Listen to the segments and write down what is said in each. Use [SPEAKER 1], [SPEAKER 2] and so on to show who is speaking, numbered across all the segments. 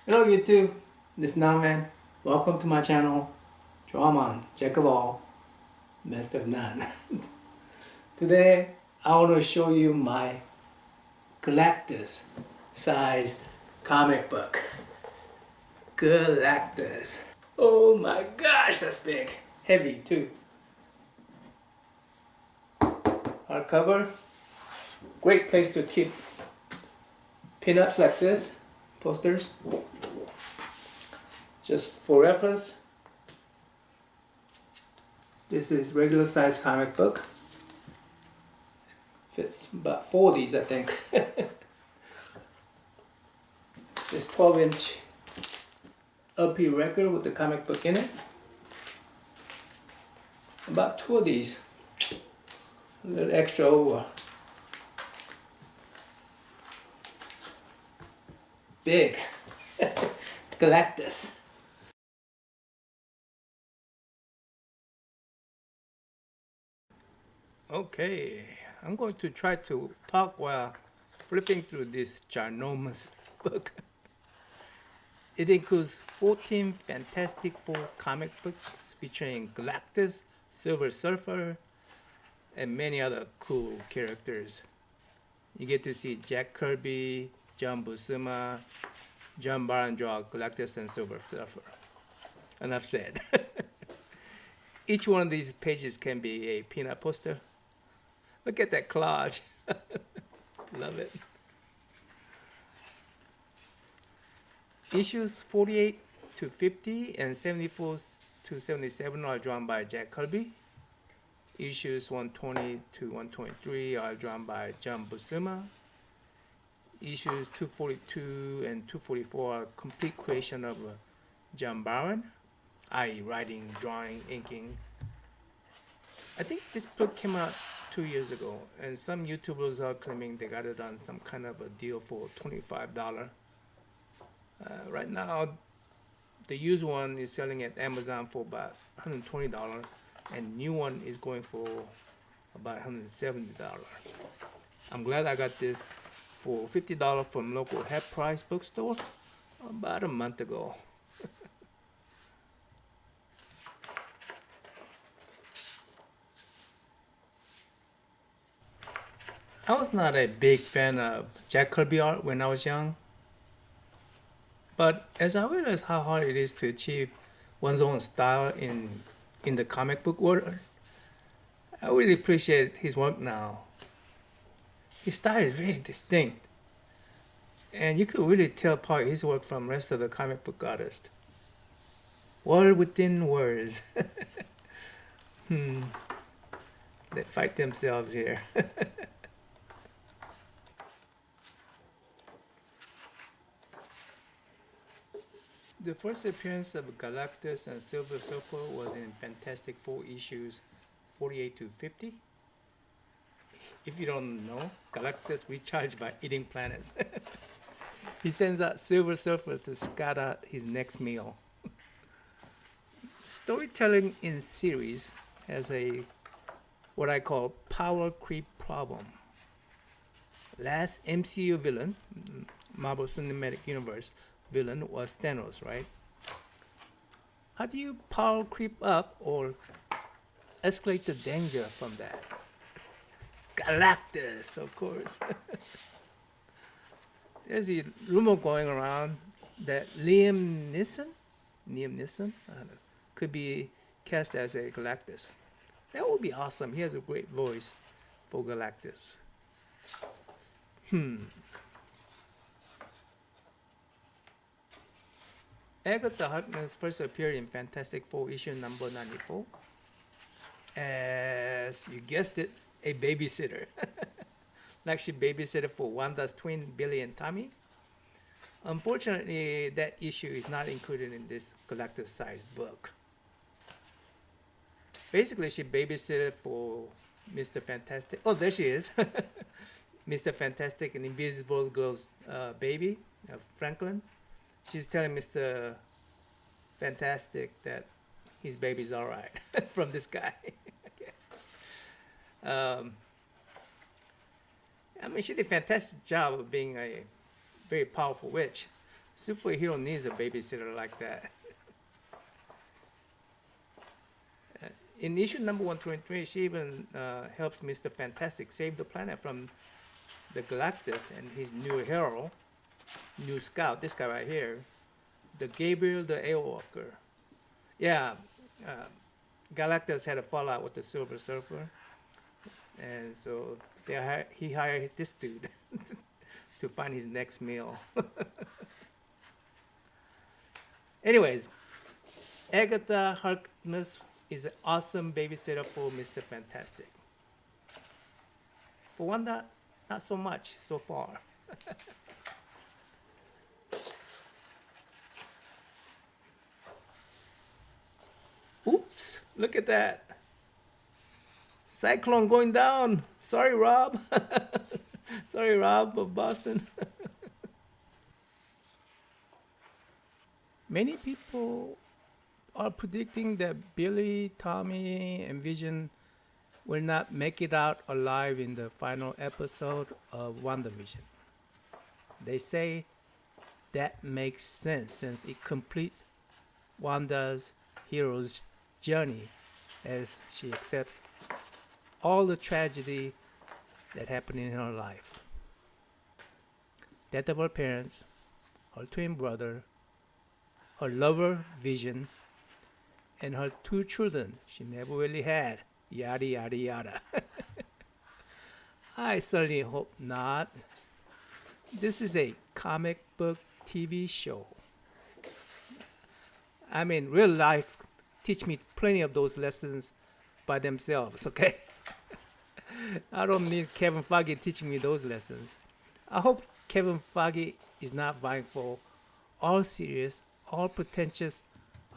[SPEAKER 1] Hello YouTube, this is Naman. Welcome to my channel, Draman, Jack of all, Master of none. Today, I want to show you my Galactus size comic book. Galactus. Oh my gosh, that's big. Heavy too. Hardcover. Great place to keep pinups like this, posters. Just for reference, this is regular size comic book. Fits about 4 of these, I think. This 12-inch LP record with the comic book in it. About 2 of these. A little extra over. Big. Galactus. Okay, I'm going to try to talk while flipping through this ginormous book. It includes 14 Fantastic Four comic books featuring Galactus, Silver Surfer, and many other cool characters. You get to see Jack Kirby, John Buscema, John Byrne draw Galactus and Silver Surfer. Enough said. Each one of these pages can be a peanut poster. Look at that collage. Love it. Issues 48 to 50 and 74 to 77 are drawn by Jack Kirby. Issues 120 to 123 are drawn by John Buscema. Issues 242 and 244 are complete creation of John Byrne, i.e. writing, drawing, inking. I think this book came out 2 years ago, and some YouTubers are claiming they got it on some kind of a deal for $25. Right now, the used one is selling at Amazon for about $120, and new one is going for about $170. I'm glad I got this for $50 from local half price bookstore about a month ago. I was not a big fan of Jack Kirby art when I was young, but as I realized how hard it is to achieve one's own style in the comic book world, I really appreciate his work now. His style is very distinct, and you could really tell apart his work from the rest of the comic book artists. Word within words. They fight themselves here. The first appearance of Galactus and Silver Surfer was in Fantastic Four issues 48 to 50. If you don't know, Galactus recharged by eating planets. He sends out Silver Surfer to scout out his next meal. Storytelling in series has a what I call power creep problem. Last MCU villain, Marvel Cinematic Universe villain, was Thanos, right? How do you power creep up or escalate the danger from that? Galactus, of course. There's a rumor going around that Liam Neeson, I don't know, could be cast as a Galactus. That would be awesome. He has a great voice for Galactus. Agatha Harkness first appeared in Fantastic Four issue number 94 as, you guessed it, a babysitter. Like she babysitted for Wanda's twin, Billy and Tommy. Unfortunately, that issue is not included in this Galactus size book. Basically, she babysitted for Mr. Fantastic. Oh, there she is. Mr. Fantastic and Invisible Girl's baby, Franklin. She's telling Mr. Fantastic that his baby's all right from this guy, I guess. I mean, she did a fantastic job of being a very powerful witch. Superhero needs a babysitter like that. In issue number 123, she even helps Mr. Fantastic save the planet from the Galactus and his new hero, new scout, this guy right here, the Gabriel the Airwalker. Yeah, Galactus had a fallout with the Silver Surfer, and so he hired this dude to find his next meal. Anyways, Agatha Harkness is an awesome babysitter for Mr. Fantastic. For Wanda, not so much so far. Oops, look at that. Cyclone going down. Sorry, Rob. Sorry, Rob of Boston. Many people are predicting that Billy, Tommy, and Vision will not make it out alive in the final episode of WandaVision. They say that makes sense since it completes Wanda's hero's journey as she accepts all the tragedy that happened in her life. Death of her parents, her twin brother, her lover, Vision, and her 2 children she never really had, yada yada yada. I certainly hope not. This is a comic book TV show. I mean, real life teach me plenty of those lessons by themselves, okay? I don't need Kevin Feige teaching me those lessons. I hope Kevin Feige is not vying for all serious, all pretentious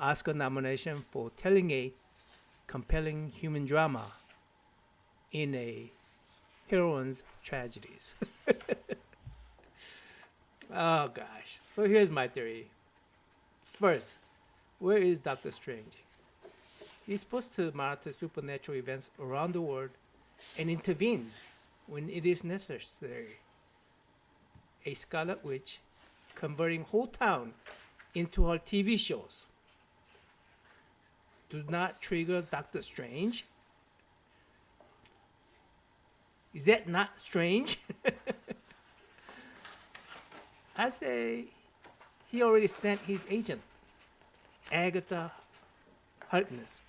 [SPEAKER 1] Oscar nomination for telling a compelling human drama in a heroine's tragedies. Oh gosh. So here's my theory. First, where is Doctor Strange? He's supposed to monitor supernatural events around the world and intervene when it is necessary. A Scarlet Witch converting whole town into her TV shows. Do not trigger Doctor Strange. Is that not strange? I say he already sent his agent, Agatha Harkness,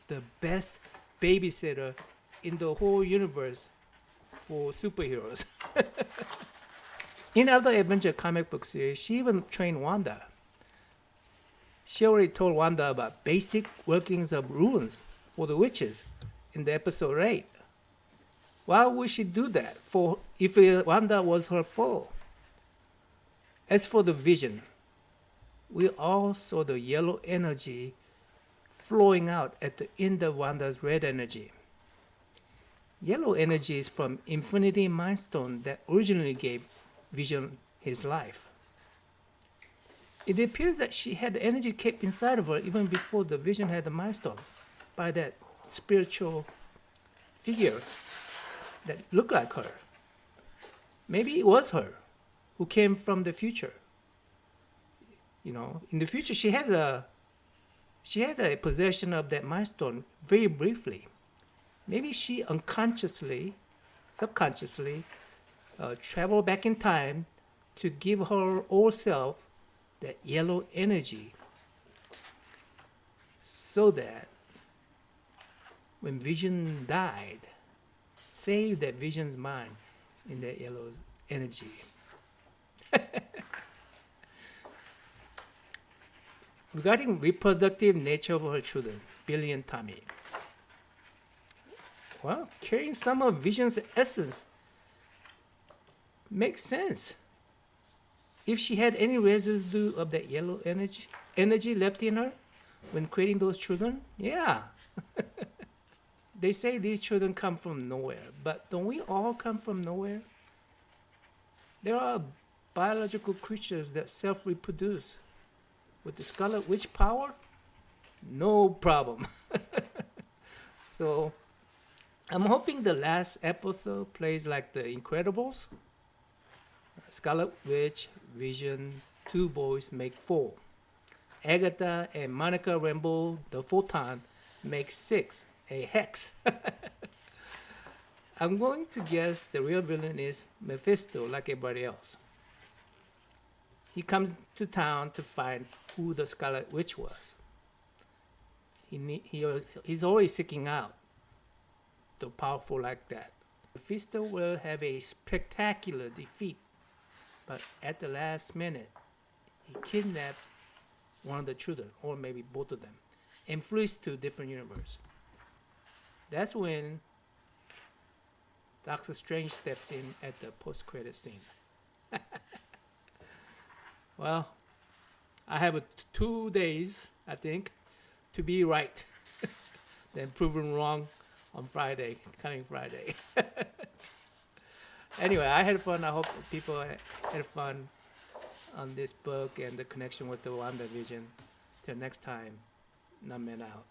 [SPEAKER 1] the best babysitter in the whole universe for superheroes. In other Avenger comic book series, she even trained Wanda. She already told Wanda about basic workings of runes for the witches in the episode 8. Why would she do that if Wanda was her foe? As for the Vision, we all saw the yellow energy flowing out at the end of Wanda's red energy. Yellow energy is from Infinity Mind Stone that originally gave Vision his life. It appears that she had the energy kept inside of her even before the Vision had the Mind Stone by that spiritual figure that looked like her. Maybe it was her who came from the future. You know, in the future she had a possession of that Mind Stone very briefly. Maybe she unconsciously, subconsciously, traveled back in time to give her old self that yellow energy so that when Vision died, save that Vision's mind in that yellow energy. Regarding reproductive nature of her children, Billy and Tommy, well, carrying some of Vision's essence makes sense. If she had any residue of that yellow energy left in her when creating those children, yeah. They say these children come from nowhere, but don't we all come from nowhere? There are biological creatures that self-reproduce. With the Scarlet Witch power, no problem. So I'm hoping the last episode plays like The Incredibles. Scarlet Witch, Vision, 2 boys make 4. Agatha and Monica Rambeau, the photon, make 6, a hex. I'm going to guess the real villain is Mephisto, like everybody else. He comes to town to find who the Scarlet Witch was. He's always seeking out the powerful like that. Mephisto will have a spectacular defeat, but at the last minute, he kidnaps one of the children, or maybe both of them, and flees to a different universe. That's when Doctor Strange steps in at the post-credit scene. Well, I have 2 days, I think, to be right, then proven wrong on Friday, coming Friday. Anyway, I had fun. I hope people had fun on this book and the connection with the WandaVision. Till next time, Nutman out.